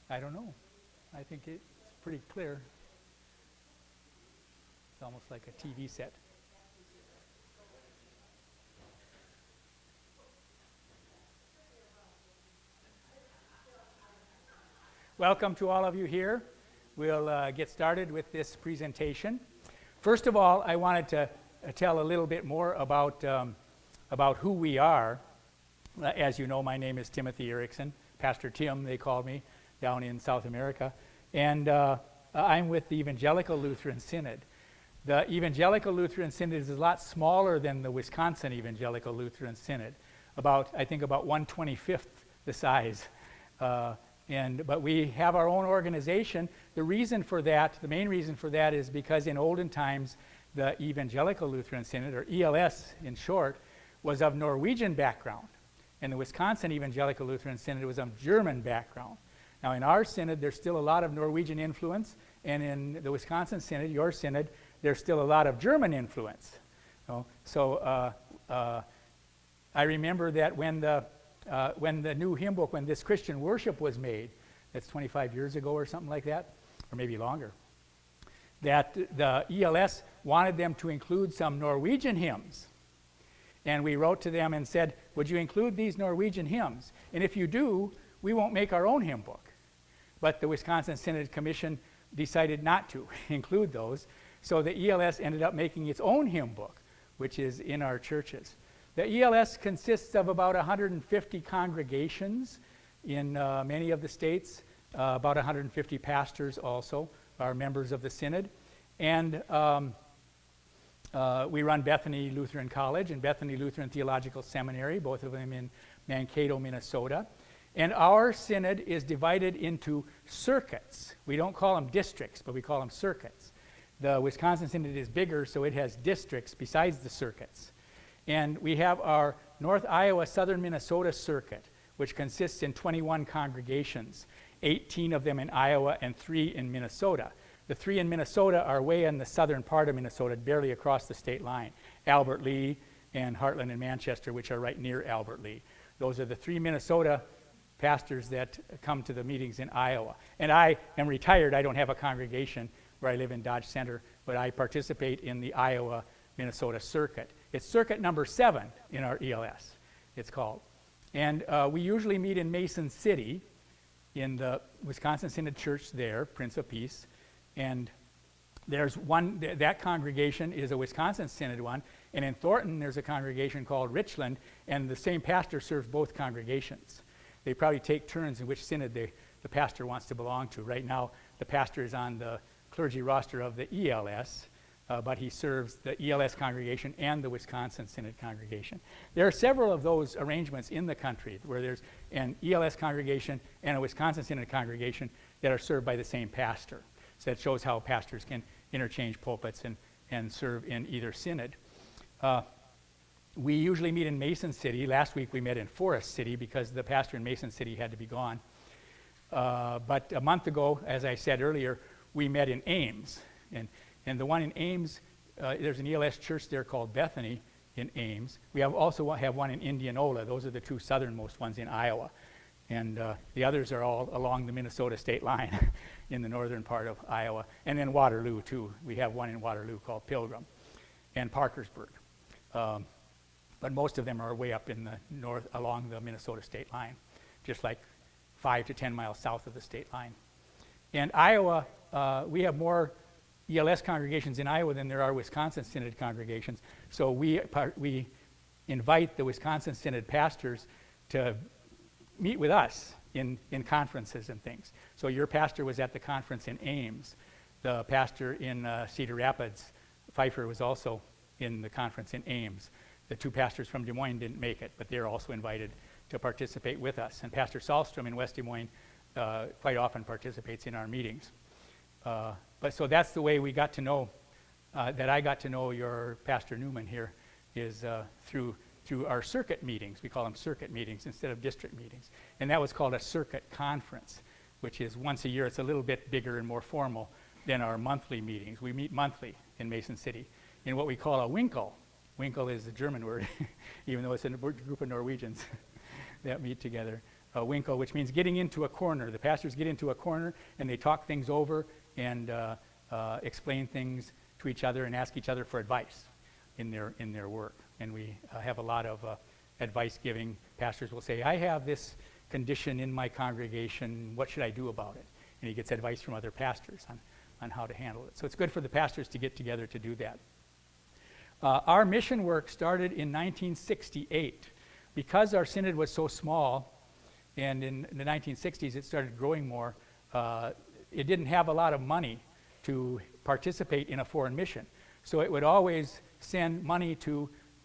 I don't know. I think it's pretty clear. It's almost like a TV set. Welcome to all of you here. We'll get started with this presentation. First of all, I wanted to tell a little bit more about who we are. As you know, my name is Timothy Erickson. Pastor Tim, they call me, down in South America. And I'm with the Evangelical Lutheran Synod. The Evangelical Lutheran Synod is a lot smaller than the Wisconsin Evangelical Lutheran Synod. I think about 1/25th the size. But we have our own organization. The main reason for that is because in olden times, the Evangelical Lutheran Synod, or ELS in short, was of Norwegian background. And the Wisconsin Evangelical Lutheran Synod was of German background. Now in our synod, there's still a lot of Norwegian influence, and in the Wisconsin Synod, your synod, there's still a lot of German influence. So I remember that when the new hymn book, when this Christian worship was made, that's 25 years ago or something like that, or maybe longer, that the ELS wanted them to include some Norwegian hymns. And we wrote to them and said, would you include these Norwegian hymns? And if you do, we won't make our own hymn book. But the Wisconsin Synod Commission decided not to include those. So the ELS ended up making its own hymn book, which is in our churches. The ELS consists of about 150 congregations in many of the states. About 150 pastors also are members of the Synod. And we run Bethany Lutheran College and Bethany Lutheran Theological Seminary, both of them in Mankato, Minnesota. And our synod is divided into circuits. We don't call them districts, but we call them circuits. The Wisconsin Synod is bigger, so it has districts besides the circuits. And we have our North Iowa, Southern Minnesota circuit, which consists in 21 congregations, 18 of them in Iowa and 3 in Minnesota. The 3 in Minnesota are way in the southern part of Minnesota, barely across the state line. Albert Lea and Heartland and Manchester, which are right near Albert Lea. Those are the 3 Minnesota pastors that come to the meetings in Iowa. And I am retired. I don't have a congregation where I live in Dodge Center, but I participate in the Iowa-Minnesota circuit. It's circuit number 7 in our ELS, it's called. And we usually meet in Mason City in the Wisconsin Synod Church there, Prince of Peace. And there's one, that congregation is a Wisconsin Synod one. And in Thornton, there's a congregation called Richland, and the same pastor serves both congregations. They probably take turns in which synod the pastor wants to belong to. Right now, the pastor is on the clergy roster of the ELS, but he serves the ELS congregation and the Wisconsin Synod congregation. There are several of those arrangements in the country where there's an ELS congregation and a Wisconsin Synod congregation that are served by the same pastor. So that shows how pastors can interchange pulpits and serve in either synod. We usually meet in Mason City. Last week we met in Forest City because the pastor in Mason City had to be gone. But a month ago, as I said earlier, we met in Ames. And the one in Ames, there's an ELS church there called Bethany in Ames. We also have one in Indianola. Those are the 2 southernmost ones in Iowa. And the others are all along the Minnesota state line in the northern part of Iowa. And then Waterloo, too. We have one in Waterloo called Pilgrim and Parkersburg. But most of them are way up in the north along the Minnesota state line, just like 5 to 10 miles south of the state line. And Iowa, we have more ELS congregations in Iowa than there are Wisconsin Synod congregations. So we invite the Wisconsin Synod pastors to meet with us in conferences and things. So your pastor was at the conference in Ames. The pastor in Cedar Rapids, Pfeiffer, was also in the conference in Ames. The 2 pastors from Des Moines didn't make it, but they're also invited to participate with us. And Pastor Sahlstrom in West Des Moines quite often participates in our meetings. But so that's the way we got to know, that I got to know your Pastor Newman here, is through our circuit meetings. We call them circuit meetings instead of district meetings. And that was called a circuit conference, which is once a year. It's a little bit bigger and more formal than our monthly meetings. We meet monthly in Mason City in what we call a Winkel. Winkel is the German word, even though it's a group of Norwegians that meet together. winkle, which means getting into a corner. The pastors get into a corner and they talk things over and explain things to each other and ask each other for advice in their work. And we have a lot of advice giving. Pastors will say, I have this condition in my congregation, what should I do about it? And he gets advice from other pastors on how to handle it. So it's good for the pastors to get together to do that. Our mission work started in 1968. Because our synod was so small, and in the 1960s it started growing more, it didn't have a lot of money to participate in a foreign mission. So it would always send money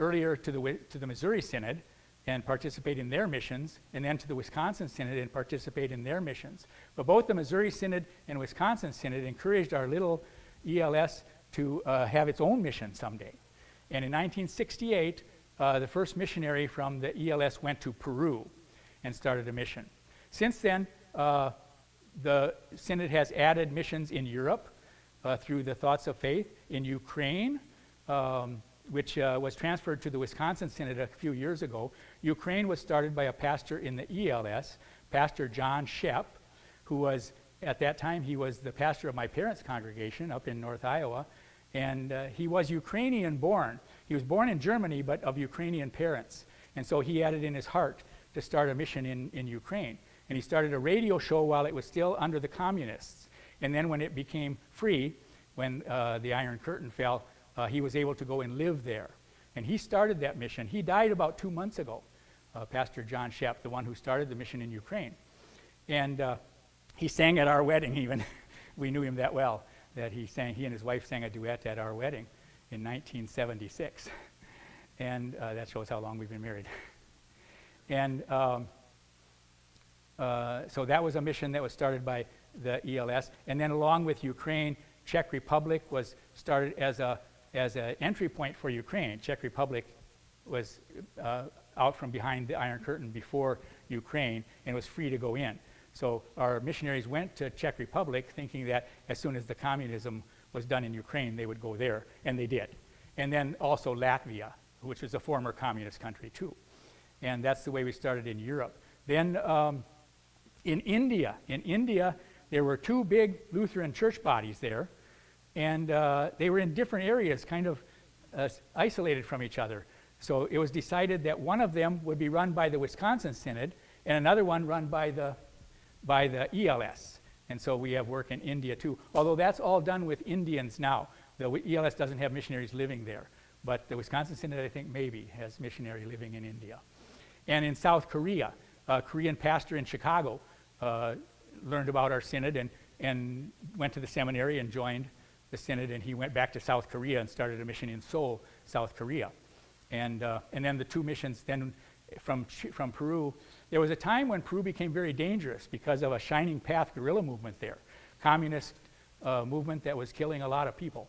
earlier to the Missouri Synod and participate in their missions, and then to the Wisconsin Synod and participate in their missions. But both the Missouri Synod and Wisconsin Synod encouraged our little ELS to have its own mission someday. And in 1968, the first missionary from the ELS went to Peru and started a mission. Since then, the Synod has added missions in Europe through the Thoughts of Faith, in Ukraine, which was transferred to the Wisconsin Synod a few years ago. Ukraine was started by a pastor in the ELS, Pastor John Shep, who was, at that time, he was the pastor of my parents' congregation up in North Iowa, and he was Ukrainian born. He was born in Germany, but of Ukrainian parents. And so he had it in his heart to start a mission in Ukraine. And he started a radio show while it was still under the communists. And then when it became free, when the Iron Curtain fell, he was able to go and live there. And he started that mission. He died about 2 months ago, Pastor John Shep, the one who started the mission in Ukraine. And he sang at our wedding even. We knew him that well, that he and his wife sang a duet at our wedding in 1976. And that shows how long we've been married. And so that was a mission that was started by the ELS. And then along with Ukraine, Czech Republic was started as an entry point for Ukraine. Czech Republic was out from behind the Iron Curtain before Ukraine and was free to go in. So our missionaries went to Czech Republic thinking that as soon as the communism was done in Ukraine, they would go there, and they did. And then also Latvia, which is a former communist country too. And that's the way we started in Europe. Then in India, there were 2 big Lutheran church bodies there, and they were in different areas, kind of isolated from each other. So it was decided that one of them would be run by the Wisconsin Synod, and another one run by the ELS. And so we have work in India too, although that's all done with Indians now. The ELS doesn't have missionaries living there, but the Wisconsin Synod, I think, maybe has missionary living in India. And in South Korea, a Korean pastor in Chicago learned about our synod and went to the seminary and joined the synod, and he went back to South Korea and started a mission in Seoul, South Korea. And then the 2 missions then from Peru. There was a time when Peru became very dangerous because of a Shining Path guerrilla movement there, communist movement that was killing a lot of people.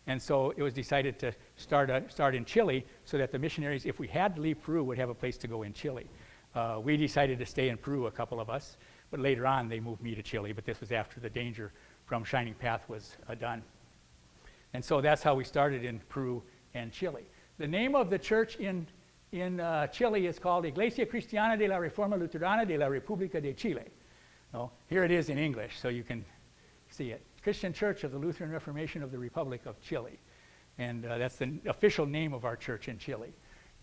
And so it was decided to start in Chile so that the missionaries, if we had to leave Peru, would have a place to go in Chile. We decided to stay in Peru, a couple of us, but later on they moved me to Chile, but this was after the danger from Shining Path was done. And so that's how we started in Peru and Chile. The name of the church in Chile is called Iglesia Cristiana de la Reforma Luterana de la República de Chile. Oh, here it is in English, so you can see it. Christian Church of the Lutheran Reformation of the Republic of Chile. And that's the official name of our church in Chile.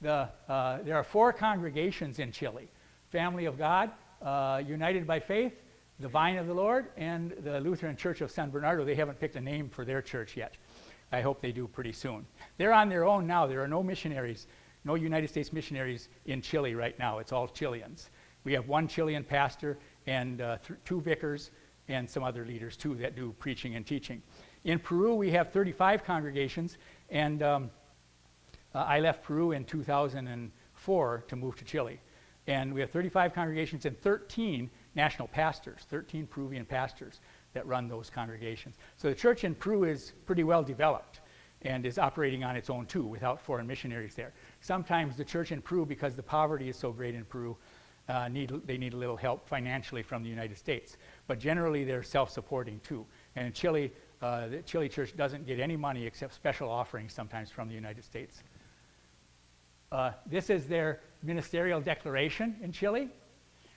There are 4 congregations in Chile. Family of God, United by Faith, the Vine of the Lord, and the Lutheran Church of San Bernardo. They haven't picked a name for their church yet. I hope they do pretty soon. They're on their own now. There are no missionaries, no United States missionaries in Chile right now. It's all Chileans. We have 1 Chilean pastor and 2 vicars and some other leaders too that do preaching and teaching. In Peru, we have 35 congregations, and I left Peru in 2004 to move to Chile. And we have 35 congregations and 13 national pastors, 13 Peruvian pastors that run those congregations. So the church in Peru is pretty well developed and is operating on its own too without foreign missionaries there. Sometimes the church in Peru, because the poverty is so great in Peru, they need a little help financially from the United States. But generally they're self-supporting too. And in Chile, the Chile church doesn't get any money except special offerings sometimes from the United States. This is their ministerial declaration in Chile.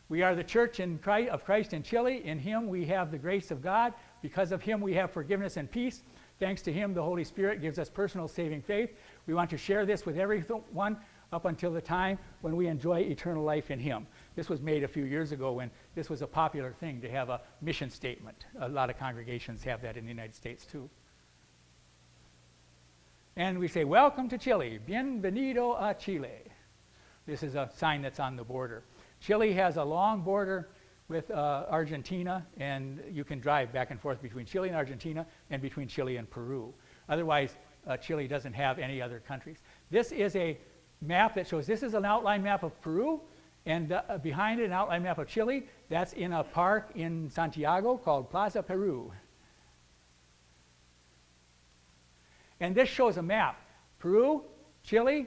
We are the church of Christ in Chile. In him we have the grace of God. Because of him we have forgiveness and peace. Thanks to him, the Holy Spirit gives us personal saving faith. We want to share this with everyone up until the time when we enjoy eternal life in him. This was made a few years ago when this was a popular thing to have a mission statement. A lot of congregations have that in the United States too. And we say, welcome to Chile. Bienvenido a Chile. This is a sign that's on the border. Chile has a long border with Argentina, and you can drive back and forth between Chile and Argentina and between Chile and Peru. Otherwise, Chile doesn't have any other countries. This is a map that shows, this is an outline map of Peru, and behind it, an outline map of Chile. That's in a park in Santiago called Plaza Peru. And this shows a map. Peru, Chile,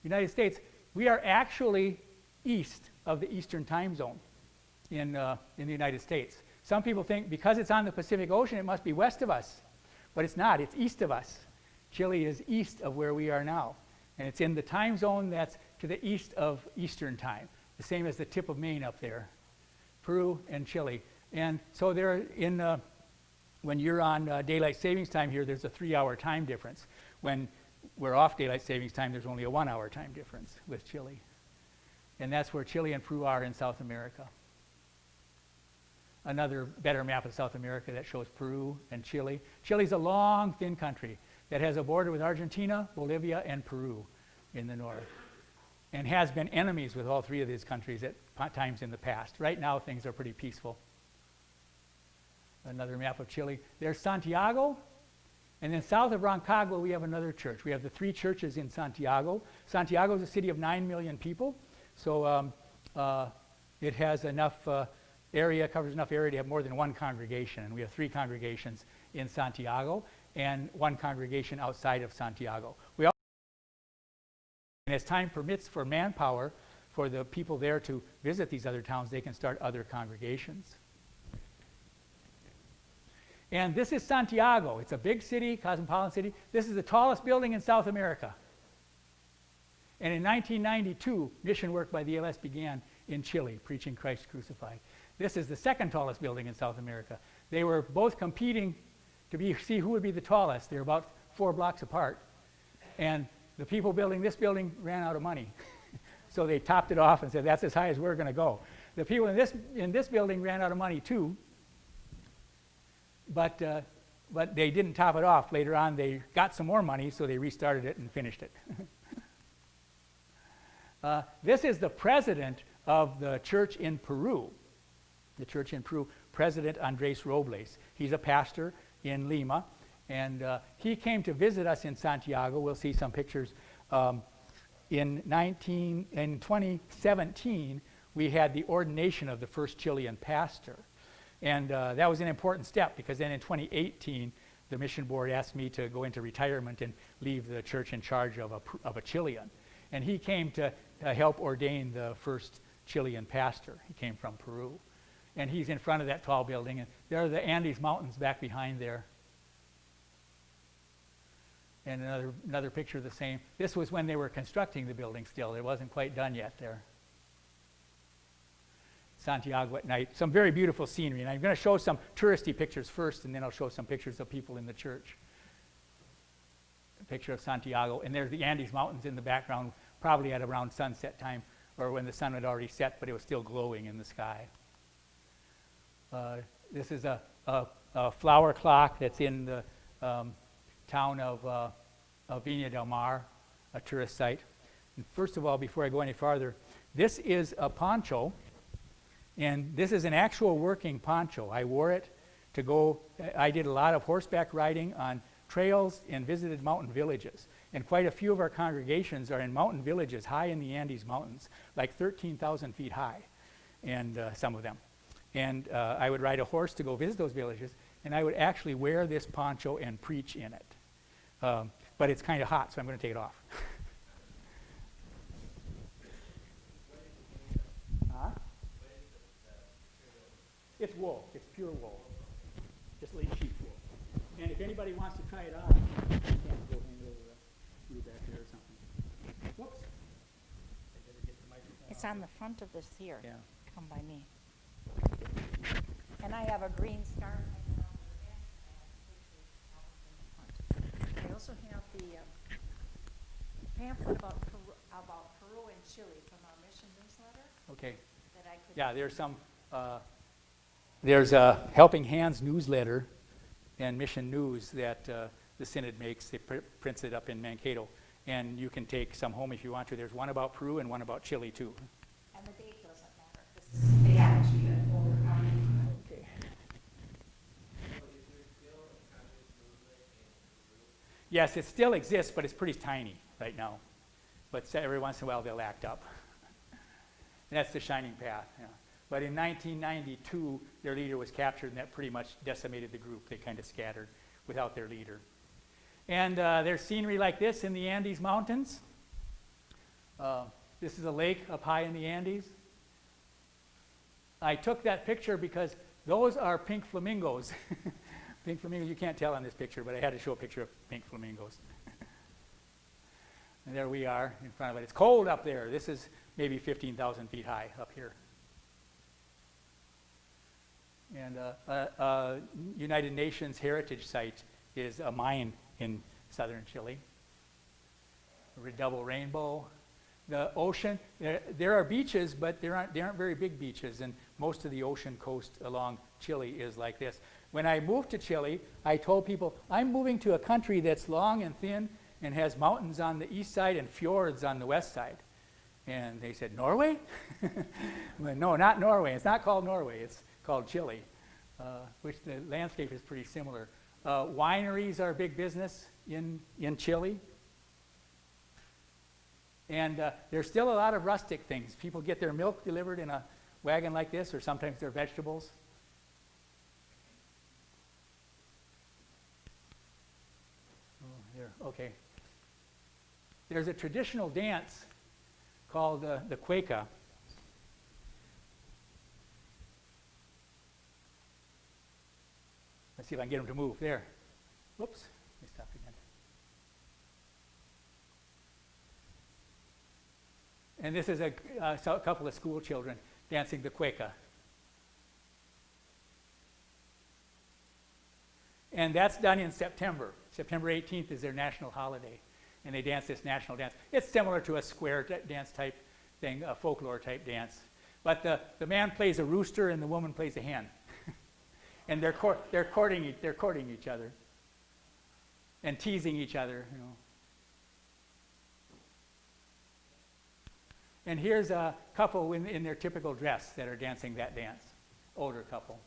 United States. We are actually east of the Eastern time zone in the United States. Some people think because it's on the Pacific Ocean, it must be west of us. But it's not. It's east of us. Chile is east of where we are now. And it's in the time zone that's to the east of Eastern time, the same as the tip of Maine up there, Peru and Chile. And so they're in, when you're on daylight savings time here, there's a 3-hour time difference. When we're off daylight savings time, there's only a 1-hour time difference with Chile. And that's where Chile and Peru are in South America. Another better map of South America that shows Peru and Chile. Chile's a long, thin country that has a border with Argentina, Bolivia, and Peru in the north, and has been enemies with all three of these countries at times in the past. Right now, things are pretty peaceful. Another map of Chile. There's Santiago, and then south of Rancagua, we have another church. We have the 3 churches in Santiago. Santiago is a city of 9 million people, so it has enough area, covers enough area to have more than one congregation. And we have 3 congregations in Santiago and 1 congregation outside of Santiago. We also, and as time permits for manpower for the people there to visit these other towns, they can start other congregations. And this is Santiago. It's a big city, cosmopolitan city. This is the tallest building in South America. And in 1992, mission work by the ELS began in Chile, preaching Christ crucified. This is the 2nd tallest building in South America. They were both competing to see who would be the tallest. They're about 4 blocks apart. And the people building this building ran out of money. So they topped it off and said, that's as high as we're going to go. The people in this building ran out of money too. But they didn't top it off. Later on, they got some more money, so they restarted it and finished it. This is the president of the church in Peru. The church in Peru, President Andres Robles. He's a pastor in Lima, and he came to visit us in Santiago. We'll see some pictures. In 2017, we had the ordination of the first Chilean pastor. And that was an important step, because then in 2018, the mission board asked me to go into retirement and leave the church in charge of a Chilean. And he came to help ordain the first Chilean pastor. He came from Peru. And he's in front of that tall building. And there are the Andes Mountains back behind there. And another picture of the same. This was when they were constructing the building still. It wasn't quite done yet there. Santiago at night. Some very beautiful scenery. And I'm going to show some touristy pictures first, and then I'll show some pictures of people in the church. A picture of Santiago. And there's the Andes Mountains in the background, probably at around sunset time, or when the sun had already set, but it was still glowing in the sky. This is a flower clock that's in the town of Viña del Mar, a tourist site. And first of all, before I go any farther, this is a poncho, and this is an actual working poncho. I wore it to go. I did a lot of horseback riding on trails and visited mountain villages. And quite a few of our congregations are in mountain villages high in the Andes Mountains, like 13,000 feet high, and some of them. And I would ride a horse to go visit those villages, and I would actually wear this poncho and preach in it. But it's kind of hot, so I'm going to take it off. Huh? It's wool. It's pure wool. Just like sheep wool. And if anybody wants to try it on, you can go hang it over you back there or something. Whoops. I better get the microphone. It's on the front of this here. Yeah. come by me. And I have a green scarf. I also have the pamphlet about Peru and Chile from our mission newsletter. Okay. That I could. Yeah, there's some. There's a Helping Hands newsletter and Mission News that the Synod makes. They prints it up in Mankato, and you can take some home if you want to. There's one about Peru and one about Chile too. And the date doesn't matter. This is the actually an older copy. Okay. Yes, it still exists, but it's pretty tiny right now. But every once in a while they'll act up. And that's the Shining Path. Yeah. But in 1992, their leader was captured, and that pretty much decimated the group. They kind of scattered without their leader. And there's scenery like this in the Andes Mountains. This is a lake up high in the Andes. I took that picture because those are pink flamingos. Pink flamingos, you can't tell on this picture, but I had to show a picture of pink flamingos. And there we are in front of it. It's cold up there. This is maybe 15,000 feet high up here. And United Nations Heritage Site is a mine in southern Chile. A double rainbow. The ocean, there are beaches, but they aren't very big beaches, and most of the ocean coast along Chile is like this. When I moved to Chile, I told people, I'm moving to a country that's long and thin and has mountains on the east side and fjords on the west side. And they said, Norway? Well, no, not Norway. It's not called Norway. It's called Chile, which the landscape is pretty similar. Wineries are a big business in Chile. And there's still a lot of rustic things. People get their milk delivered in a wagon like this, or sometimes their vegetables. Oh, here, okay. There's a traditional dance called the cueca. Let's see if I can get them to move. There. Whoops. Let me stop again. And this is a couple of school children dancing the cueca. And that's done in September. September 18th is their national holiday. And they dance this national dance. It's similar to a square dance type thing, a folklore type dance. But the man plays a rooster and the woman plays a hen. And they're courting each other and teasing each other, you know. And here's a couple in their typical dress that are dancing that dance, older couple.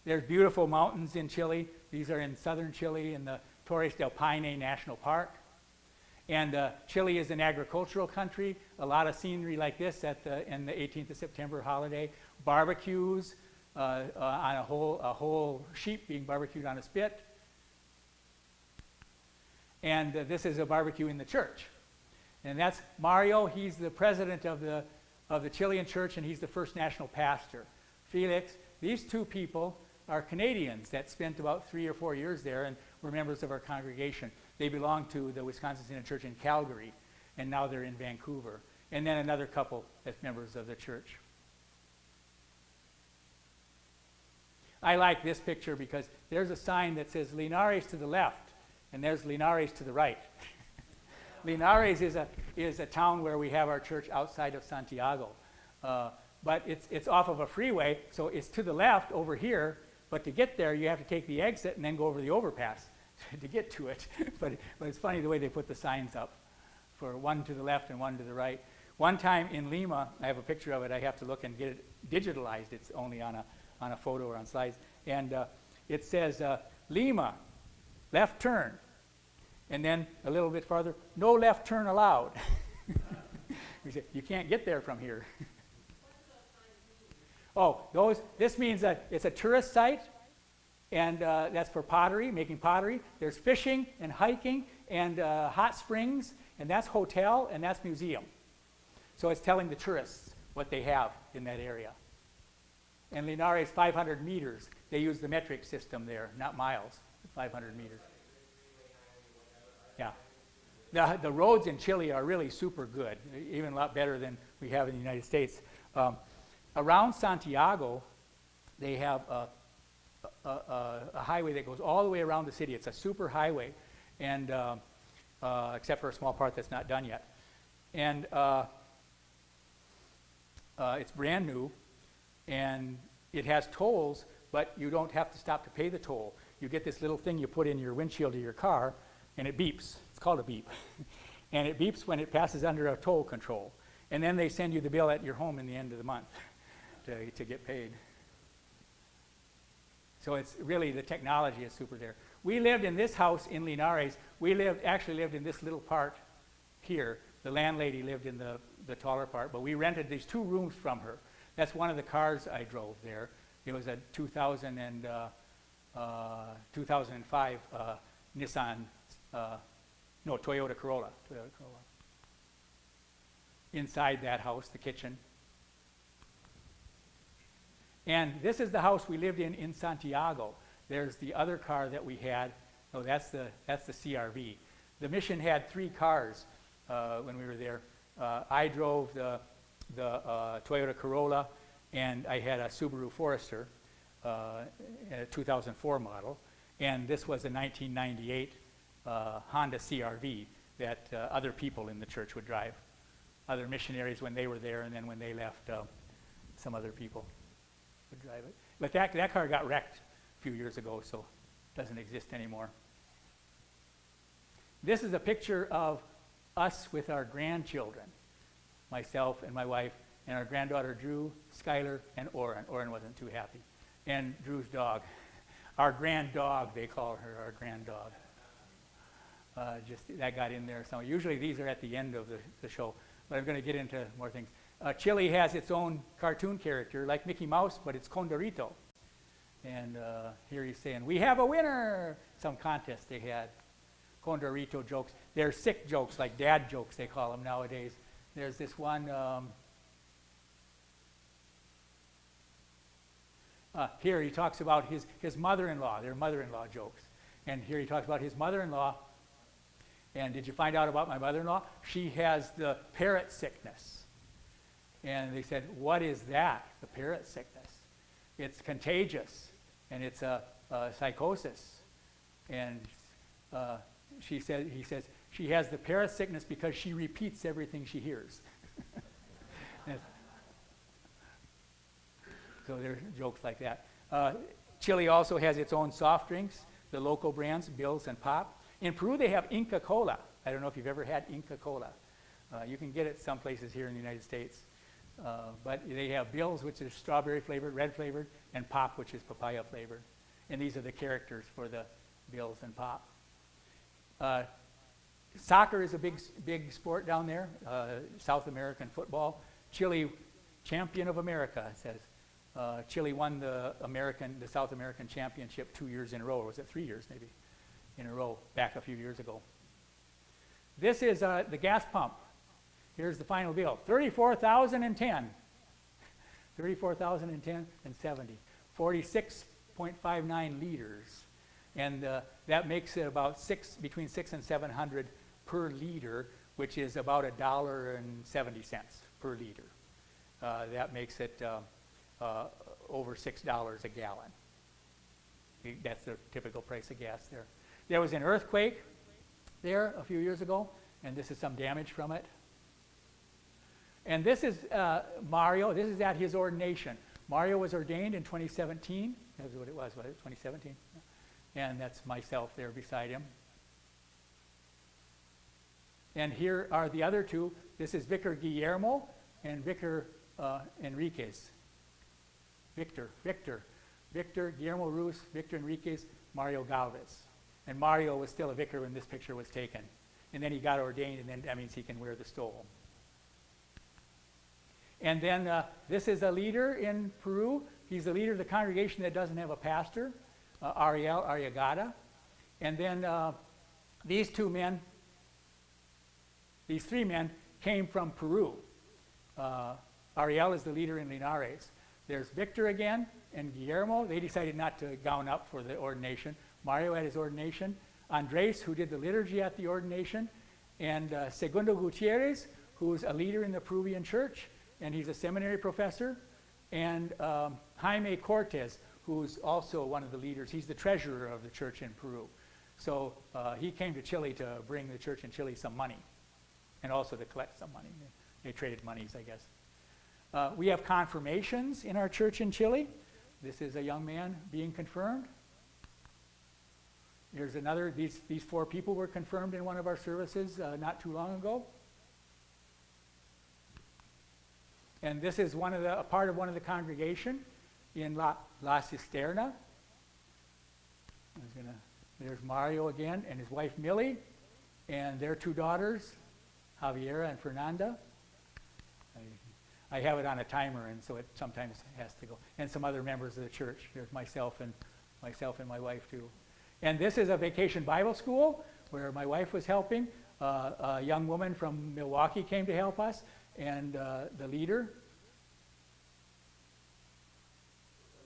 There's beautiful mountains in Chile. These are in southern Chile in the Torres del Paine National Park. And Chile is an agricultural country. A lot of scenery like this in the 18th of September holiday. Barbecues on a whole sheep being barbecued on a spit. And this is a barbecue in the church. And that's Mario. He's the president of the Chilean church, and he's the first national pastor. Felix, these two people are Canadians that spent about 3 or 4 years there and were members of our congregation. They belong to the Wisconsin Synod Church in Calgary, and now they're in Vancouver. And then another couple that's members of the church. I like this picture because there's a sign that says Linares to the left, and there's Linares to the right. Linares is a town where we have our church outside of Santiago. But it's off of a freeway, so it's to the left over here, but to get there you have to take the exit and then go over the overpass to get to it. But it's funny the way they put the signs up for one to the left and one to the right. One time in Lima, I have a picture of it, I have to look and get it digitalized. It's only on a photo or on slides. And it says, Lima, left turn. And then a little bit farther, no left turn allowed. We say, you can't get there from here. Oh, this means that it's a tourist site, and that's for pottery, making pottery. There's fishing and hiking and hot springs, and that's hotel, and that's museum. So it's telling the tourists what they have in that area. And Linares, 500 meters. They use the metric system there, not miles, 500 meters. Yeah. The roads in Chile are really super good, even a lot better than we have in the United States. Around Santiago, they have a highway that goes all the way around the city. It's a super highway, and except for a small part that's not done yet. And it's brand new, and it has tolls, but you don't have to stop to pay the toll. You get this little thing you put in your windshield of your car, and it beeps. It's called a beep. And it beeps when it passes under a toll control. And then they send you the bill at your home in the end of the month to get paid. So it's really, the technology is super there. We lived in this house in Linares. We actually lived in this little part here. The landlady lived in the taller part, but we rented these 2 rooms from her. That's one of the cars I drove there. It was a 2005 Toyota Corolla. Inside that house, the kitchen. And this is the house we lived in Santiago. There's the other car that we had. Oh, that's the CRV. The mission had 3 cars when we were there. I drove the Toyota Corolla, and I had a Subaru Forester, a 2004 model. And this was a 1998 Honda CRV that other people in the church would drive. Other missionaries when they were there, and then when they left, some other people would drive it. But that car got wrecked a few years ago, so it doesn't exist anymore. This is a picture of us with our grandchildren, myself and my wife, and our granddaughter Drew, Skylar, and Oren. Oren wasn't too happy. And Drew's dog. Our grand dog, they call her, our grand dog. Just that got in there. So usually these are at the end of the show, but I'm going to get into more things. Chile has its own cartoon character, like Mickey Mouse, but it's Condorito. And here he's saying, "We have a winner!" Some contest they had. Condorito jokes. They're sick jokes, like dad jokes, they call them nowadays. There's this one, here he talks about his mother-in-law, their mother-in-law jokes. And here he talks about his mother-in-law. And did you find out about my mother-in-law? She has the parrot sickness. And they said, "What is that, the parrot sickness?" "It's contagious, and it's a psychosis." And he says, "She has the parrot sickness because she repeats everything she hears." So there are jokes like that. Chile also has its own soft drinks, the local brands, Bill's and Pop. In Peru, they have Inca Cola. I don't know if you've ever had Inca Cola. You can get it some places here in the United States. But they have Bill's, which is strawberry flavored, red flavored, and Pop, which is papaya flavored. And these are the characters for the Bill's and Pop. Soccer is a big sport down there, South American football. Chile, champion of America, it says. Chile won the South American championship 2 years in a row, or was it 3 years maybe, in a row, back a few years ago. This is the gas pump. Here's the final bill, $34,010. $34,010 and 70. 46.59 liters. And that makes it about between 600 and 700 per liter, which is about $1.70 per liter. That makes it over $6 a gallon. That's the typical price of gas there. There was an earthquake there a few years ago, and this is some damage from it. And this is Mario. This is at his ordination. Mario was ordained in 2017. That's what it was, 2017? And that's myself there beside him. And here are the other two. This is Vicar Guillermo and Vicar Enriquez. Victor, Guillermo Ruz, Victor Enriquez, Mario Galvez. And Mario was still a vicar when this picture was taken. And then he got ordained, and then that means he can wear the stole. And then this is a leader in Peru. He's the leader of the congregation that doesn't have a pastor, Ariel Arriagada. And then these three men came from Peru. Ariel is the leader in Linares. There's Victor again and Guillermo. They decided not to gown up for the ordination. Mario at his ordination. Andres, who did the liturgy at the ordination. And Segundo Gutierrez, who's a leader in the Peruvian church, and he's a seminary professor, and Jaime Cortez, who's also one of the leaders. He's the treasurer of the church in Peru. So he came to Chile to bring the church in Chile some money, and also to collect some money. They traded monies, I guess. We have confirmations in our church in Chile. This is a young man being confirmed. Here's another. These 4 people were confirmed in one of our services not too long ago. And this is a part of one of the congregation in La Cisterna. There's Mario again and his wife Millie, and their 2 daughters, Javiera and Fernanda. I have it on a timer, and so it sometimes has to go. And some other members of the church. There's myself and my wife too. And this is a vacation Bible school where my wife was helping. A young woman from Milwaukee came to help us, and the leader,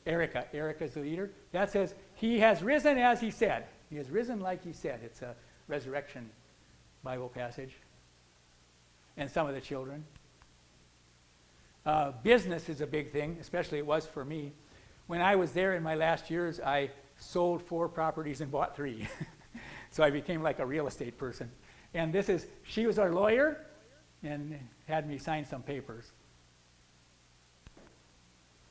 Erica's the leader. That says, he has risen as he said. He has risen like he said. It's a resurrection Bible passage. And some of the children. Business is a big thing, especially it was for me. When I was there in my last years, I sold 4 properties and bought 3. So I became like a real estate person. And she was our lawyer and had me sign some papers.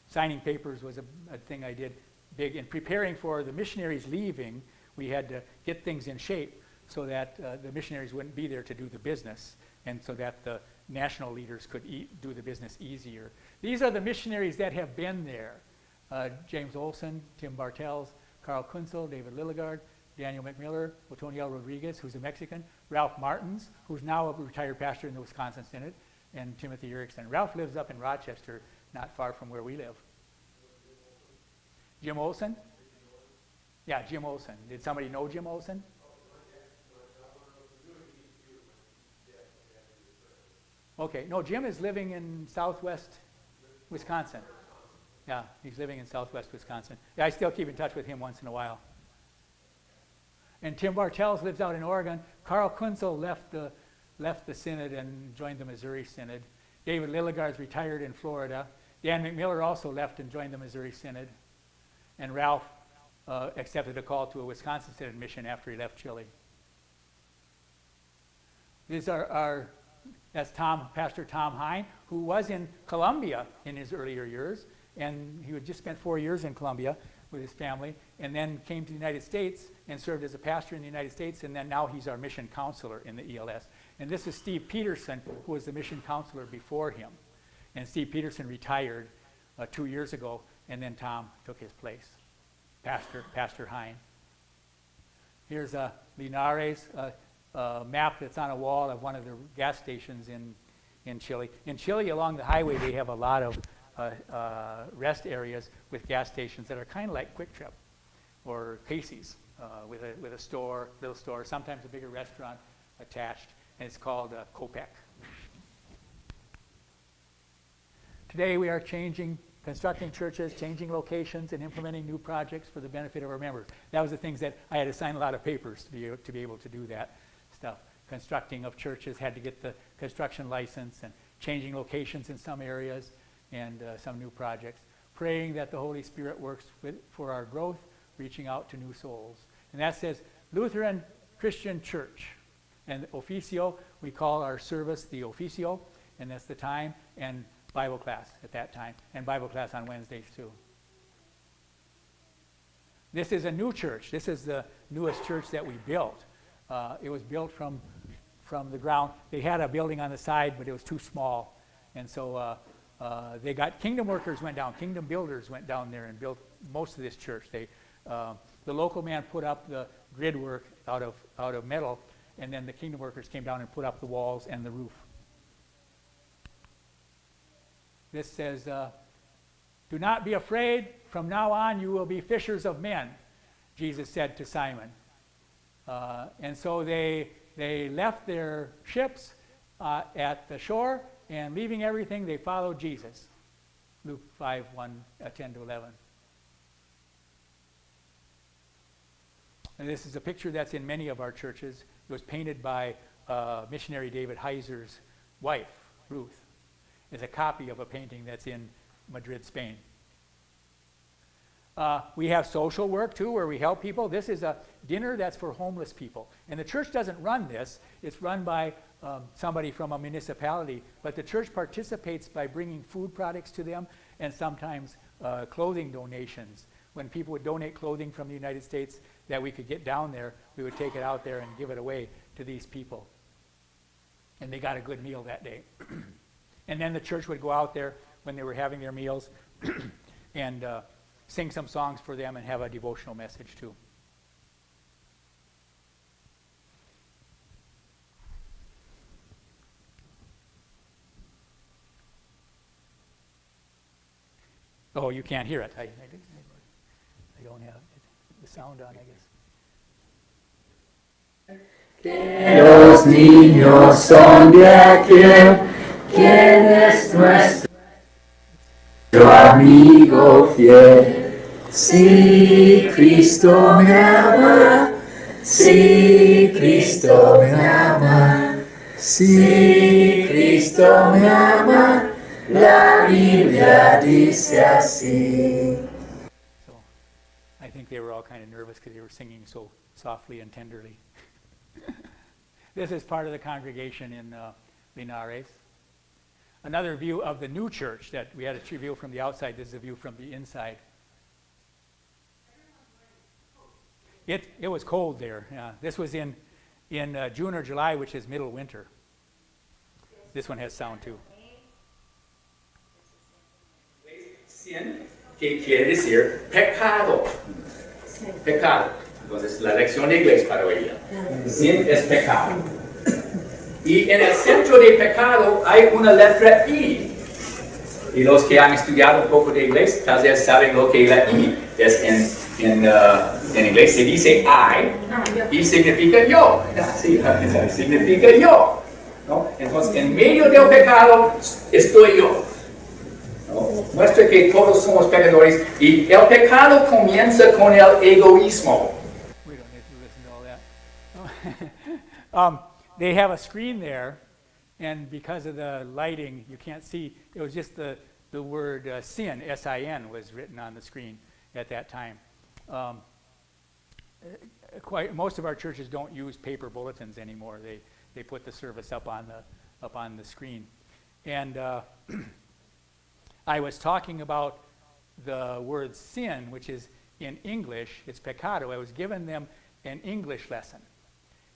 Signing papers was a thing I did big. In preparing for the missionaries leaving, we had to get things in shape so that the missionaries wouldn't be there to do the business, and so that the national leaders could do the business easier. These are the missionaries that have been there. James Olson, Tim Bartels, Carl Kunzel, David Lilligard, Daniel McMiller, Otoniel Rodriguez, who's a Mexican, Ralph Martins, who's now a retired pastor in the Wisconsin Synod, and Timothy Erickson. Ralph lives up in Rochester, not far from where we live. Jim Olson? Yeah, Jim Olson. Did somebody know Jim Olson? Okay, no, Jim is living in southwest Wisconsin. Yeah, he's living in southwest Wisconsin. Yeah, I still keep in touch with him once in a while. And Tim Bartels lives out in Oregon. Carl Kunzel left the synod and joined the Missouri Synod. David Lilligard's retired in Florida. Dan McMiller also left and joined the Missouri Synod. And Ralph accepted a call to a Wisconsin Synod mission after he left Chile. These are that's Pastor Tom Hine, who was in Colombia in his earlier years, and he had just spent 4 years in Colombia with his family, and then came to the United States and served as a pastor in the United States, and then now he's our mission counselor in the ELS. And this is Steve Peterson, who was the mission counselor before him. And Steve Peterson retired 2 years ago, and then Tom took his place, Pastor Hine. Here's Linares, a map that's on a wall of one of the gas stations in Chile. In Chile, along the highway, they have a lot of rest areas with gas stations that are kind of like Quick Trip or Casey's with a store, little store, sometimes a bigger restaurant attached, and it's called Copec. Today we are constructing churches, changing locations, and implementing new projects for the benefit of our members. That was the things that I had to sign a lot of papers to be able to do that stuff. Constructing of churches, had to get the construction license, and changing locations in some areas, and some new projects. Praying that the Holy Spirit works for our growth, reaching out to new souls. And that says Lutheran Christian Church. And Officio, we call our service the Officio, and that's the time, and Bible class at that time, and Bible class on Wednesdays too. This is a new church. This is the newest church that we built. It was built from the ground. They had a building on the side, but it was too small. And so they got, kingdom workers went down, kingdom builders went down there and built most of this church. The local man put up the grid work out of metal, and then the kingdom workers came down and put up the walls and the roof. This says, do not be afraid. From now on, you will be fishers of men, Jesus said to Simon. And so they left their ships at the shore, and leaving everything, they followed Jesus. Luke 5, 10 to 11. And this is a picture that's in many of our churches. It was painted by missionary David Heiser's wife, Ruth, is a copy of a painting that's in Madrid, Spain. We have social work too, where we help people. This is a dinner that's for homeless people. And the church doesn't run this. It's run by somebody from a municipality. But the church participates by bringing food products to them and sometimes clothing donations. When people would donate clothing from the United States that we could get down there, we would take it out there and give it away to these people. And they got a good meal that day. And then the church would go out there when they were having their meals and sing some songs for them and have a devotional message too. Oh, you can't hear it. I don't have the sound on, I guess. Que los niños son de aquel, quien es nuestro amigo fiel. Si Cristo me ama, si Cristo me ama, si Cristo me ama, la Biblia dice así. So, I think they were all kind of nervous because they were singing so softly and tenderly. This is part of the congregation in Linares. Another view of the new church that we had a view from the outside. This is a view from the inside. It was cold there. This was in June or July, which is middle winter. This one has sound too. Sin, que quiere decir pecado. Pecado. Entonces, la lección de inglés para hoy día. Sin es pecado. Y en el centro de pecado hay una letra I. Y los que han estudiado un poco de inglés, tal vez saben lo que la I es en inglés. Se dice I y significa yo. Sí, significa yo. ¿No? Entonces, en medio del pecado estoy yo. ¿No? Muestra que todos somos pecadores y el pecado comienza con el egoísmo. We don't need to listen to all that. They have a screen there, and because of the lighting, you can't see. It was just the word sin, S-I-N, was written on the screen at that time. Most of our churches don't use paper bulletins anymore. They put the service up on the screen. And I was talking about the word sin, which is in English, it's pecado. I was giving them an English lesson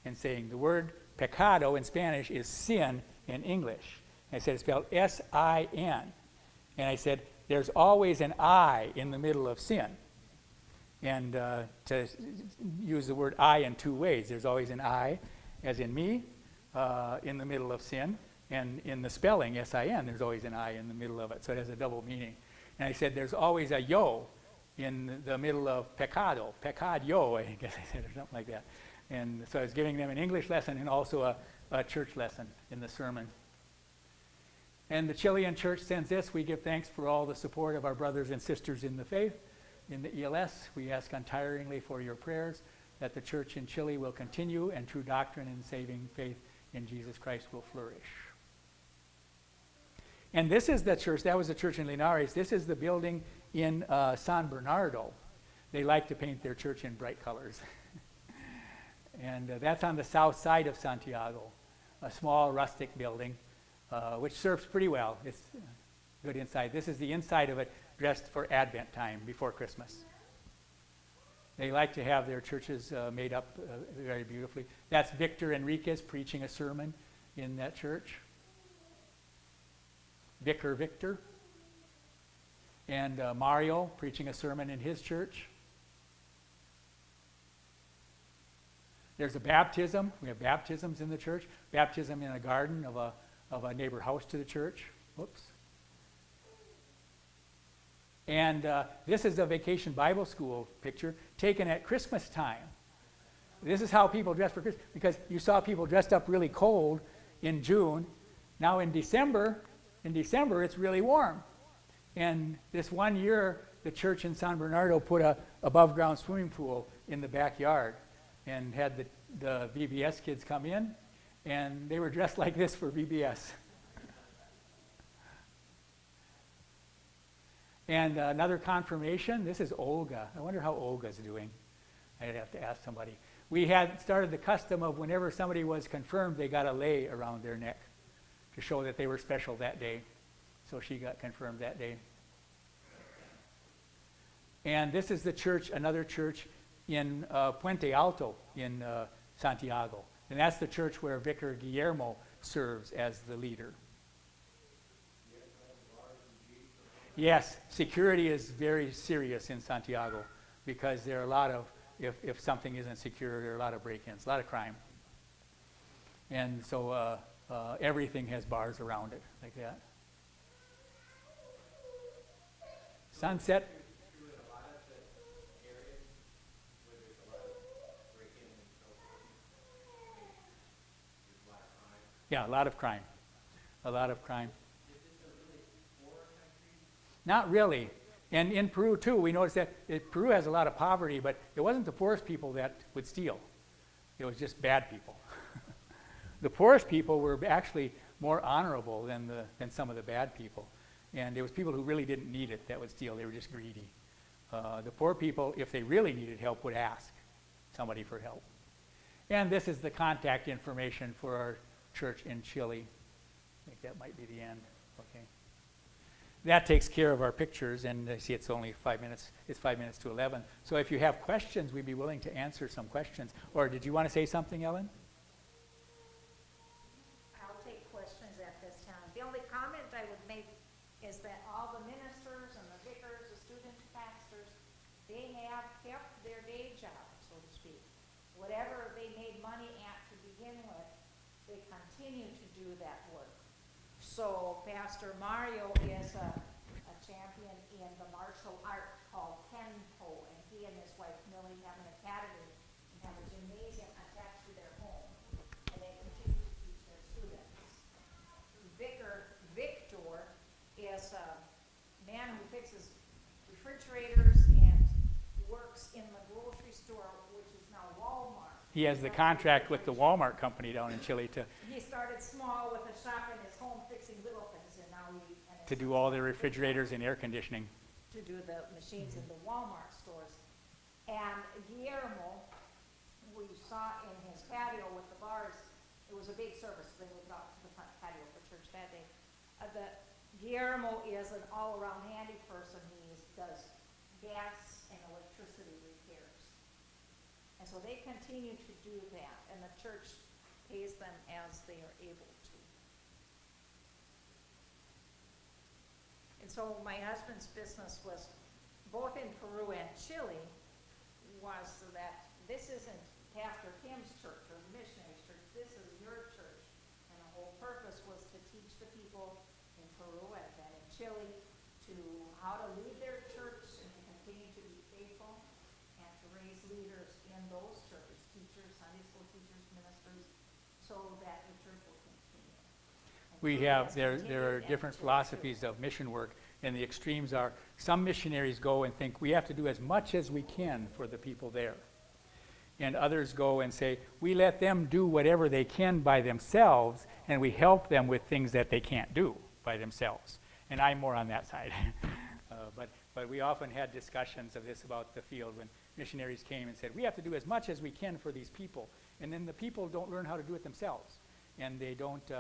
and saying the word pecado in Spanish is sin in English. I said it's spelled S-I-N. And I said there's always an I in the middle of sin. And to use the word I in two ways. There's always an I, as in me, in the middle of sin. And in the spelling, S-I-N, there's always an I in the middle of it. So it has a double meaning. And I said there's always a yo in the middle of pecado. Pecado, I guess I said, or something like that. And so I was giving them an English lesson and also a church lesson in the sermon. And the Chilean church sends this. We give thanks for all the support of our brothers and sisters in the faith. In the ELS, we ask untiringly for your prayers that the church in Chile will continue and true doctrine and saving faith in Jesus Christ will flourish. And this is the church. That was the church in Linares. This is the building in San Bernardo. They like to paint their church in bright colors. And that's on the south side of Santiago, a small rustic building, which serves pretty well. It's good inside. This is the inside of it, dressed for Advent time, before Christmas. They like to have their churches made up very beautifully. That's Victor Enriquez preaching a sermon in that church. Vicar Victor. And Mario preaching a sermon in his church. There's a baptism. We have baptisms in the church. Baptism in a garden of a neighbor house to the church. Whoops. And this is a vacation Bible school picture taken at Christmas time. This is how people dress for Christmas, because you saw people dressed up really cold in June. Now in December it's really warm. And this one year, the church in San Bernardo put a above-ground swimming pool in the backyard and had the VBS kids come in, and they were dressed like this for VBS. And another confirmation, this is Olga. I wonder how Olga's doing. I'd have to ask somebody. We had started the custom of whenever somebody was confirmed, they got a lei around their neck to show that they were special that day. So she got confirmed that day. And this is the church, another church in Puente Alto in Santiago. And that's the church where Vicar Guillermo serves as the leader. Yes, security is very serious in Santiago because there are a lot of, if something isn't secure, there are a lot of break-ins, a lot of crime. And so everything has bars around it like that. Sunset. Yeah, a lot of crime. A lot of crime. Not really. And in Peru, too, we noticed that Peru has a lot of poverty, but it wasn't the poorest people that would steal. It was just bad people. The poorest people were actually more honorable than some of the bad people. And it was people who really didn't need it that would steal. They were just greedy. The poor people, if they really needed help, would ask somebody for help. And this is the contact information for our church in Chile. I think that might be the end. Okay. That takes care of our pictures, and I see it's only 5 minutes. It's 5 minutes to 11. So if you have questions, we'd be willing to answer some questions. Or did you want to say something, Ellen? I'll take questions at this time. The only comment I would make is that all the ministers and the vicars, the student pastors, they have kept their day job, so to speak. Whatever they made money at to begin with, they continue to do that work. So Pastor Mario is a champion in the martial art called Kenpo, and he and his wife Millie have an academy and have a gymnasium attached to their home, and they continue to teach their students. Vicar Victor is a man who fixes refrigerators and works in the grocery store, which is now Walmart. He has the contract with the Walmart company down in Chile He started small with a shop in his home fixing little things, and now to do all the refrigerators and air conditioning. to do the machines in the Walmart stores. And Guillermo, who you saw in his patio with the bars, it was a big service. They moved out to the front patio for church that day. Guillermo is an all-around handy person. He does gas and electricity repairs. And so they continue to do that, and the church pays them as they are able to. And so my husband's business was, both in Peru and Chile, was that this isn't Pastor Tim's church or the missionary's church, this is your church. And the whole purpose was to teach the people in Peru and then in Chile to how to lead their church and to continue to be faithful and to raise leaders in those churches, teachers, Sunday school teachers, ministers, so that the church will continue. We have, there are different philosophies of mission work, and the extremes are, some missionaries go and think we have to do as much as we can for the people there. And others go and say, we let them do whatever they can by themselves, and we help them with things that they can't do by themselves. And I'm more on that side. But we often had discussions of this about the field when missionaries came and said, we have to do as much as we can for these people. And then the people don't learn how to do it themselves. And they don't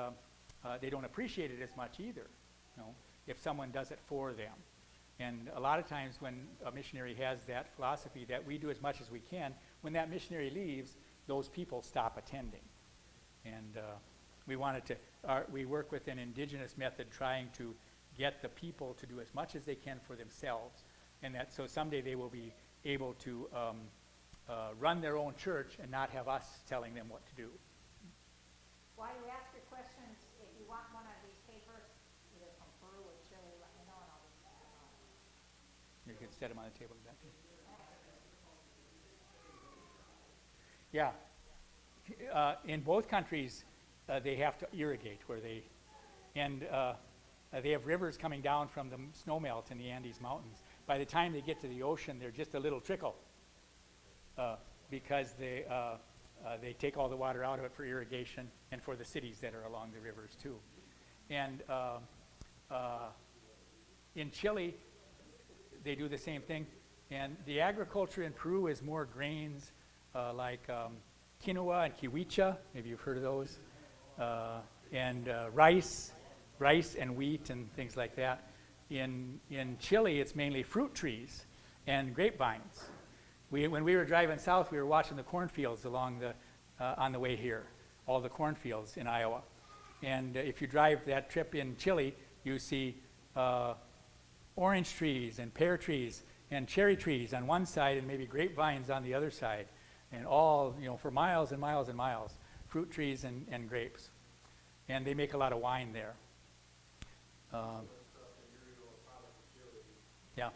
appreciate it as much either, you know, if someone does it for them. And a lot of times when a missionary has that philosophy that we do as much as we can, when that missionary leaves, those people stop attending. And we work with an indigenous method trying to get the people to do as much as they can for themselves. And that so someday they will be able to run their own church and not have us telling them what to do. While you ask your questions, if you want one of these papers, either from Peru or Chile, let me know and I'll just add them on. You can set them on the table back there. Yeah. In both countries, they have to irrigate where they have rivers coming down from the snow melt in the Andes Mountains. By the time they get to the ocean, they're just a little trickle because they take all the water out of it for irrigation and for the cities that are along the rivers too. And in Chile, they do the same thing. And the agriculture in Peru is more grains like quinoa and kiwicha, maybe you've heard of those, and rice and wheat and things like that. In Chile, it's mainly fruit trees and grapevines. When we were driving south, we were watching the cornfields along on the way here, all the cornfields in Iowa. And if you drive that trip in Chile, you see orange trees and pear trees and cherry trees on one side and maybe grapevines on the other side. And all, for miles and miles and miles, fruit trees and grapes. And they make a lot of wine there. Yeah.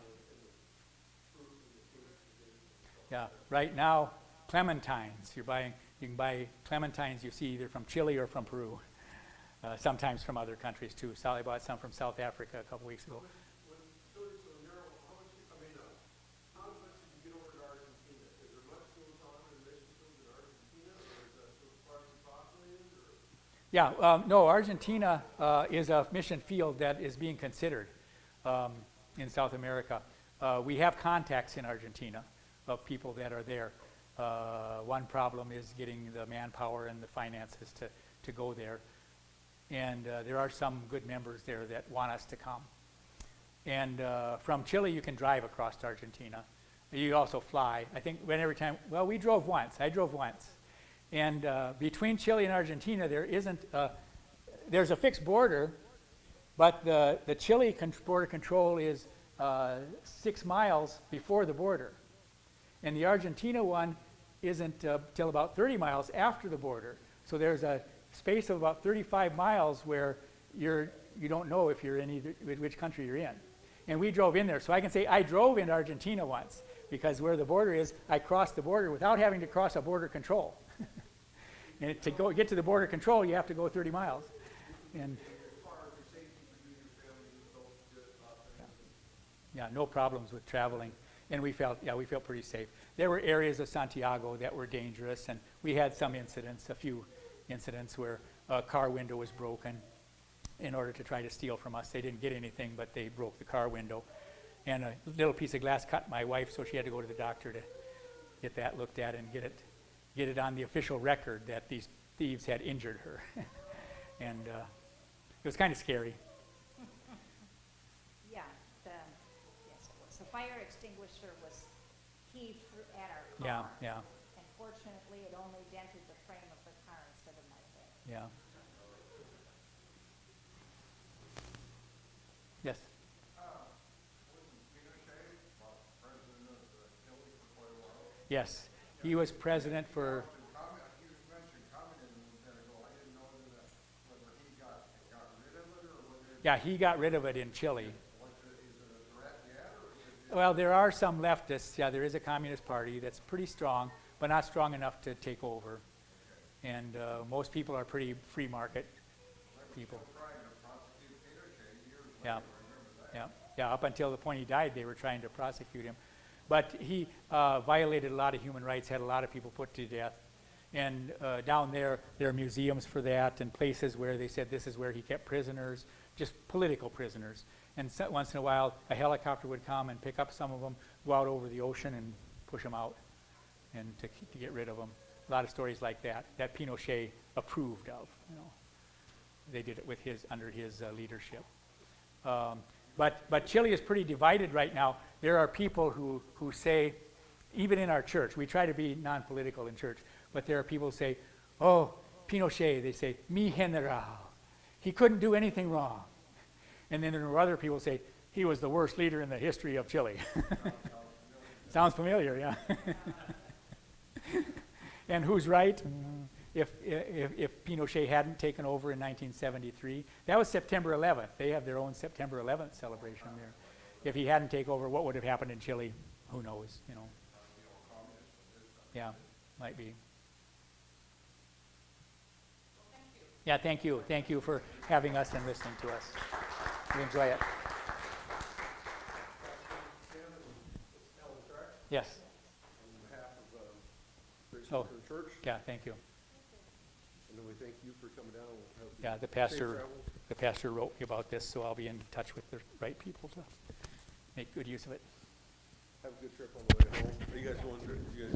Yeah. Right now, clementines. You can buy clementines you see either from Chile or from Peru. Sometimes from other countries too. Sally bought some from South Africa a couple weeks ago. Yeah, no, Argentina is a mission field that is being considered in South America. We have contacts in Argentina of people that are there. One problem is getting the manpower and the finances to go there. And there are some good members there that want us to come. And from Chile, you can drive across to Argentina. You also fly. I think every time, well, we drove once. I drove once. And between Chile and Argentina, there's a fixed border, but the Chile border control is 6 miles before the border. And the Argentina one isn't till about 30 miles after the border. So there's a space of about 35 miles where you don't know if you're in which country you're in. And we drove in there. So I can say I drove in Argentina once, because where the border is, I crossed the border without having to cross a border control. And to get to the border control, you have to go 30 miles. And yeah, no problems with traveling. And we felt pretty safe. There were areas of Santiago that were dangerous, and we had some incidents, a few incidents where a car window was broken in order to try to steal from us. They didn't get anything, but they broke the car window. And a little piece of glass cut my wife, so she had to go to the doctor to get that looked at and get it on the official record that these thieves had injured her. And it was kind of scary. Yeah, yes, it was. The fire extinguisher was heaved at our car. Yeah. And fortunately, it only dented the frame of the car instead of my head. Yeah. Yes. Yes, he was president for. Yeah, he got rid of it in Chile. Well, there are some leftists. Yeah, there is a communist party that's pretty strong, but not strong enough to take over. And most people are pretty free market people. Yeah. Up until the point he died, they were trying to prosecute him. But he violated a lot of human rights, had a lot of people put to death. And down there are museums for that and places where they said this is where he kept prisoners, just political prisoners. And once in a while, a helicopter would come and pick up some of them, go out over the ocean and push them out and to get rid of them. A lot of stories like that Pinochet approved of. They did it under his leadership. But Chile is pretty divided right now. There are people who say, even in our church, we try to be non-political in church, but there are people who say, oh, Pinochet, they say, mi general. He couldn't do anything wrong. And then there are other people who say, he was the worst leader in the history of Chile. Sounds familiar, yeah. And who's right? If Pinochet hadn't taken over in 1973, that was September 11th. They have their own September 11th celebration there. If he hadn't taken over, what would have happened in Chile? Who knows? Yeah, might be. Yeah, thank you. Thank you for having us and listening to us. We enjoy it. Yes. On behalf of Erickson Church. Yeah, thank you. And then we thank you for coming down. Yeah, the pastor wrote me about this, so I'll be in touch with the right people to make good use of it. Have a good trip on the way home. Are you guys going, you guys